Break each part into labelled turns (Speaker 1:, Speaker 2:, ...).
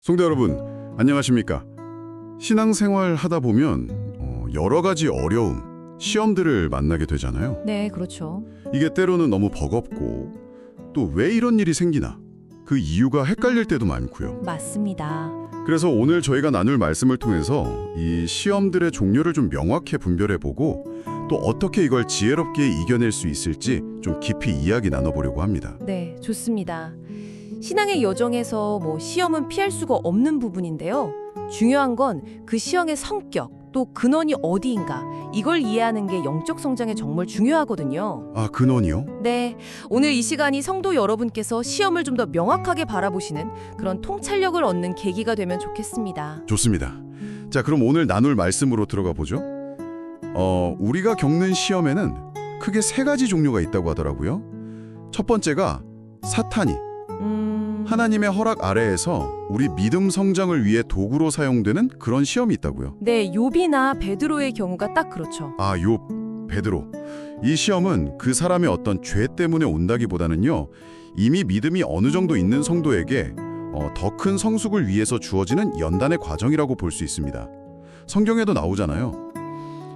Speaker 1: 성도 여러분, 안녕하십니까? 신앙생활 하다 보면 여러 가지 어려움, 시험들을 만나게 되잖아요.
Speaker 2: 네, 그렇죠.
Speaker 1: 이게 때로는 너무 버겁고 또 왜 이런 일이 생기나 그 이유가 헷갈릴 때도 많고요.
Speaker 2: 맞습니다.
Speaker 1: 그래서 오늘 저희가 나눌 말씀을 통해서 이 시험들의 종류를 좀 명확히 분별해보고 또 어떻게 이걸 지혜롭게 이겨낼 수 있을지 좀 깊이 이야기 나눠보려고 합니다.
Speaker 2: 네, 좋습니다. 신앙의 여정에서 시험은 피할 수가 없는 부분인데요. 중요한 건 그 시험의 성격, 또 근원이 어디인가, 이걸 이해하는 게 영적 성장에 정말 중요하거든요.
Speaker 1: 아, 근원이요?
Speaker 2: 네, 오늘 이 시간이 성도 여러분께서 시험을 좀 더 명확하게 바라보시는 그런 통찰력을 얻는 계기가 되면 좋겠습니다.
Speaker 1: 좋습니다. 자, 그럼 오늘 나눌 말씀으로 들어가 보죠. 우리가 겪는 시험에는 크게 세 가지 종류가 있다고 하더라고요. 첫 번째가 사탄이 하나님의 허락 아래에서 우리 믿음 성장을 위해 도구로 사용되는 그런 시험이 있다고요.
Speaker 2: 네, 욥이나 베드로의 경우가 딱 그렇죠.
Speaker 1: 아, 욥, 베드로. 이 시험은 그 사람의 어떤 죄 때문에 온다기보다는요, 이미 믿음이 어느 정도 있는 성도에게 더 큰 성숙을 위해서 주어지는 연단의 과정이라고 볼 수 있습니다. 성경에도 나오잖아요.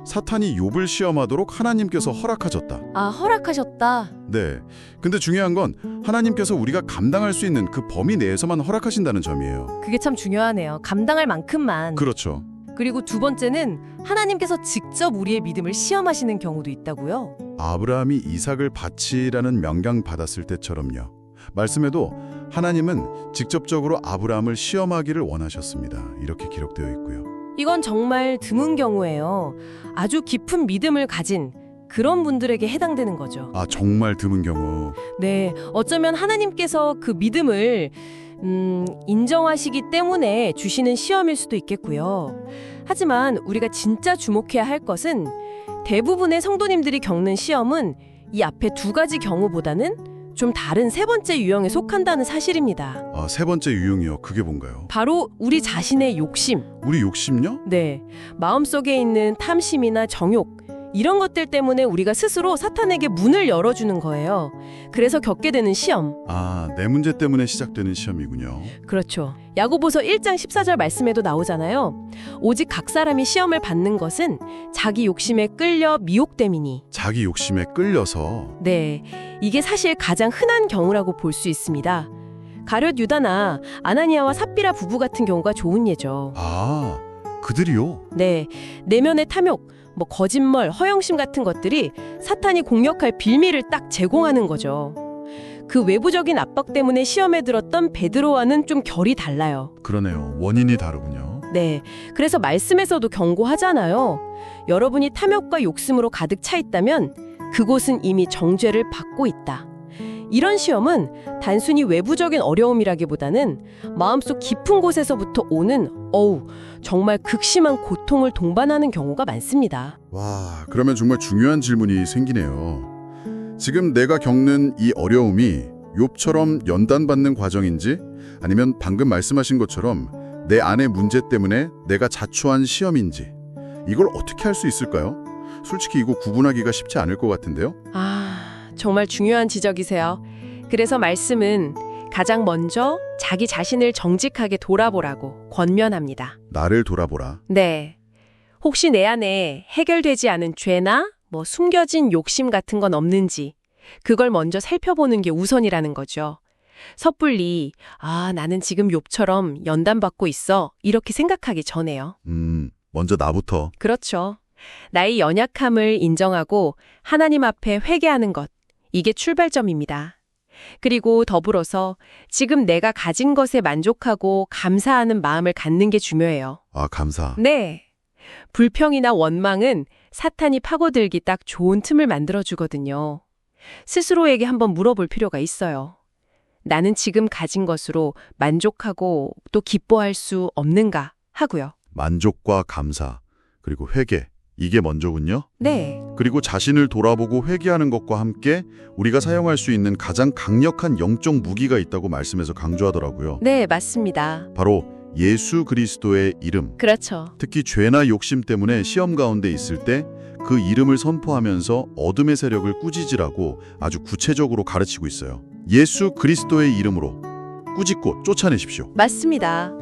Speaker 1: 사탄이 욥을 시험하도록 하나님께서 허락하셨다.
Speaker 2: 아, 허락하셨다.
Speaker 1: 네. 근데 중요한 건 하나님께서 우리가 감당할 수 있는 그 범위 내에서만 허락하신다는 점이에요.
Speaker 2: 그게 참 중요하네요. 감당할 만큼만.
Speaker 1: 그렇죠.
Speaker 2: 그리고 두 번째는 하나님께서 직접 우리의 믿음을 시험하시는 경우도 있다고요.
Speaker 1: 아브라함이 이삭을 바치라는 명령 받았을 때처럼요. 말씀에도 하나님은 직접적으로 아브라함을 시험하기를 원하셨습니다. 이렇게 기록되어 있고요.
Speaker 2: 이건 정말 드문 경우예요. 아주 깊은 믿음을 가진 그런 분들에게 해당되는 거죠.
Speaker 1: 아, 정말 드문 경우.
Speaker 2: 네, 어쩌면 하나님께서 그 믿음을 인정하시기 때문에 주시는 시험일 수도 있겠고요. 하지만 우리가 진짜 주목해야 할 것은 대부분의 성도님들이 겪는 시험은 이 앞에 두 가지 경우보다는 좀 다른 세 번째 유형에 속한다는 사실입니다.
Speaker 1: 아, 세 번째 유형이요. 그게 뭔가요?
Speaker 2: 바로 우리 자신의 욕심.
Speaker 1: 우리 욕심요?
Speaker 2: 네, 마음속에 있는 탐심이나 정욕, 이런 것들 때문에 우리가 스스로 사탄에게 문을 열어주는 거예요. 그래서 겪게 되는 시험.
Speaker 1: 아, 내 문제 때문에 시작되는 시험이군요.
Speaker 2: 그렇죠. 야고보서 1장 14절 말씀에도 나오잖아요. 오직 각 사람이 시험을 받는 것은 자기 욕심에 끌려 미혹됨이니.
Speaker 1: 자기 욕심에 끌려서.
Speaker 2: 네, 이게 사실 가장 흔한 경우라고 볼 수 있습니다. 가룟 유다나 아나니아와 삽비라 부부 같은 경우가 좋은 예죠.
Speaker 1: 아, 그들이요?
Speaker 2: 네, 내면의 탐욕, 거짓말, 허영심 같은 것들이 사탄이 공략할 빌미를 딱 제공하는 거죠. 그 외부적인 압박 때문에 시험에 들었던 베드로와는 좀 결이 달라요.
Speaker 1: 그러네요. 원인이 다르군요.
Speaker 2: 네, 그래서 말씀에서도 경고하잖아요. 여러분이 탐욕과 욕심으로 가득 차 있다면 그곳은 이미 정죄를 받고 있다. 이런 시험은 단순히 외부적인 어려움이라기보다는 마음속 깊은 곳에서부터 오는 정말 극심한 고통을 동반하는 경우가 많습니다.
Speaker 1: 와, 그러면 정말 중요한 질문이 생기네요. 지금 내가 겪는 이 어려움이 욥처럼 연단받는 과정인지 아니면 방금 말씀하신 것처럼 내 안의 문제 때문에 내가 자초한 시험인지 이걸 어떻게 할 수 있을까요? 솔직히 이거 구분하기가 쉽지 않을 것 같은데요?
Speaker 2: 정말 중요한 지적이세요. 그래서 말씀은 가장 먼저 자기 자신을 정직하게 돌아보라고 권면합니다.
Speaker 1: 나를 돌아보라.
Speaker 2: 네. 혹시 내 안에 해결되지 않은 죄나 숨겨진 욕심 같은 건 없는지 그걸 먼저 살펴보는 게 우선이라는 거죠. 섣불리 나는 지금 욥처럼 연단받고 있어 이렇게 생각하기 전에요.
Speaker 1: 먼저 나부터.
Speaker 2: 그렇죠. 나의 연약함을 인정하고 하나님 앞에 회개하는 것, 이게 출발점입니다. 그리고 더불어서 지금 내가 가진 것에 만족하고 감사하는 마음을 갖는 게 중요해요.
Speaker 1: 아, 감사.
Speaker 2: 네. 불평이나 원망은 사탄이 파고들기 딱 좋은 틈을 만들어주거든요. 스스로에게 한번 물어볼 필요가 있어요. 나는 지금 가진 것으로 만족하고 또 기뻐할 수 없는가 하고요.
Speaker 1: 만족과 감사, 그리고 회개. 이게 먼저군요.
Speaker 2: 네.
Speaker 1: 그리고 자신을 돌아보고 회개하는 것과 함께 우리가 사용할 수 있는 가장 강력한 영적 무기가 있다고 말씀에서 강조하더라고요.
Speaker 2: 네, 맞습니다.
Speaker 1: 바로 예수 그리스도의 이름.
Speaker 2: 그렇죠.
Speaker 1: 특히 죄나 욕심 때문에 시험 가운데 있을 때 그 이름을 선포하면서 어둠의 세력을 꾸짖으라고 아주 구체적으로 가르치고 있어요. 예수 그리스도의 이름으로 꾸짖고 쫓아내십시오.
Speaker 2: 맞습니다.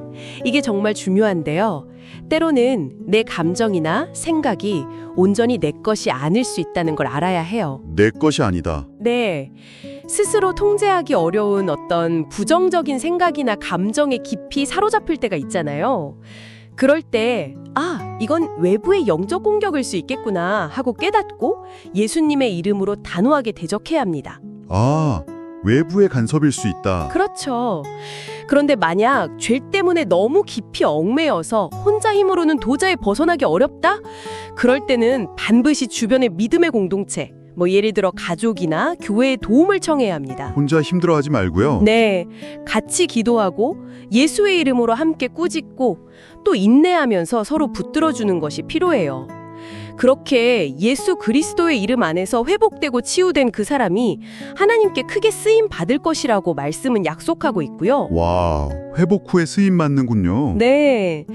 Speaker 2: 이게 정말 중요한데요. 때로는 내 감정이나 생각이 온전히 내 것이 아닐 수 있다는 걸 알아야 해요.
Speaker 1: 내 것이 아니다.
Speaker 2: 네. 스스로 통제하기 어려운 어떤 부정적인 생각이나 감정에 깊이 사로잡힐 때가 있잖아요. 그럴 때, 이건 외부의 영적 공격일 수 있겠구나 하고 깨닫고 예수님의 이름으로 단호하게 대적해야 합니다.
Speaker 1: 외부의 간섭일 수 있다.
Speaker 2: 그렇죠. 그런데 만약 죄 때문에 너무 깊이 얽매여서 혼자 힘으로는 도저히 벗어나기 어렵다? 그럴 때는 반드시 주변의 믿음의 공동체, 예를 들어 가족이나 교회의 도움을 청해야 합니다.
Speaker 1: 혼자 힘들어하지 말고요.
Speaker 2: 네, 같이 기도하고 예수의 이름으로 함께 꾸짖고 또 인내하면서 서로 붙들어주는 것이 필요해요. 그렇게 예수 그리스도의 이름 안에서 회복되고 치유된 그 사람이 하나님께 크게 쓰임 받을 것이라고 말씀은 약속하고 있고요.
Speaker 1: 와, 회복 후에 쓰임 받는군요.
Speaker 2: 네.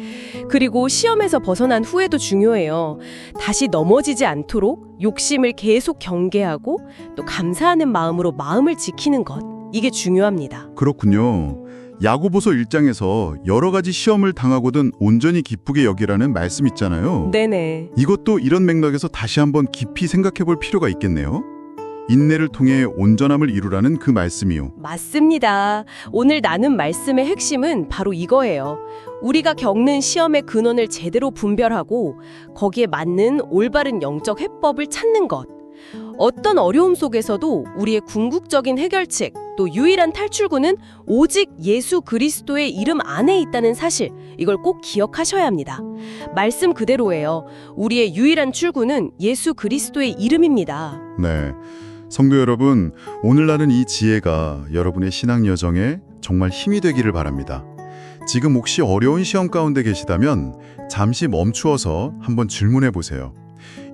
Speaker 2: 그리고 시험에서 벗어난 후에도 중요해요. 다시 넘어지지 않도록 욕심을 계속 경계하고 또 감사하는 마음으로 마음을 지키는 것. 이게 중요합니다.
Speaker 1: 그렇군요. 야고보서 1장에서 여러 가지 시험을 당하고든 온전히 기쁘게 여기라는 말씀 있잖아요.
Speaker 2: 네네.
Speaker 1: 이것도 이런 맥락에서 다시 한번 깊이 생각해 볼 필요가 있겠네요. 인내를 통해 온전함을 이루라는 그 말씀이요.
Speaker 2: 맞습니다. 오늘 나눈 말씀의 핵심은 바로 이거예요. 우리가 겪는 시험의 근원을 제대로 분별하고 거기에 맞는 올바른 영적 해법을 찾는 것. 어떤 어려움 속에서도 우리의 궁극적인 해결책, 또 유일한 탈출구는 오직 예수 그리스도의 이름 안에 있다는 사실, 이걸 꼭 기억하셔야 합니다. 말씀 그대로예요. 우리의 유일한 출구는 예수 그리스도의 이름입니다.
Speaker 1: 네. 성도 여러분, 오늘 나눈 이 지혜가 여러분의 신앙 여정에 정말 힘이 되기를 바랍니다. 지금 혹시 어려운 시험 가운데 계시다면 잠시 멈추어서 한번 질문해 보세요.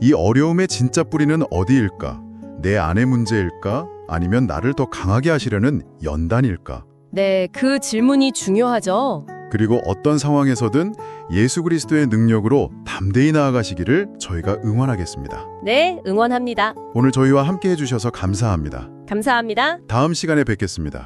Speaker 1: 이 어려움의 진짜 뿌리는 어디일까? 내 안의 문제일까? 아니면 나를 더 강하게 하시려는 연단일까?
Speaker 2: 네, 그 질문이 중요하죠.
Speaker 1: 그리고 어떤 상황에서든 예수 그리스도의 능력으로 담대히 나아가시기를 저희가 응원하겠습니다.
Speaker 2: 네, 응원합니다.
Speaker 1: 오늘 저희와 함께 해주셔서 감사합니다.
Speaker 2: 감사합니다.
Speaker 1: 다음 시간에 뵙겠습니다.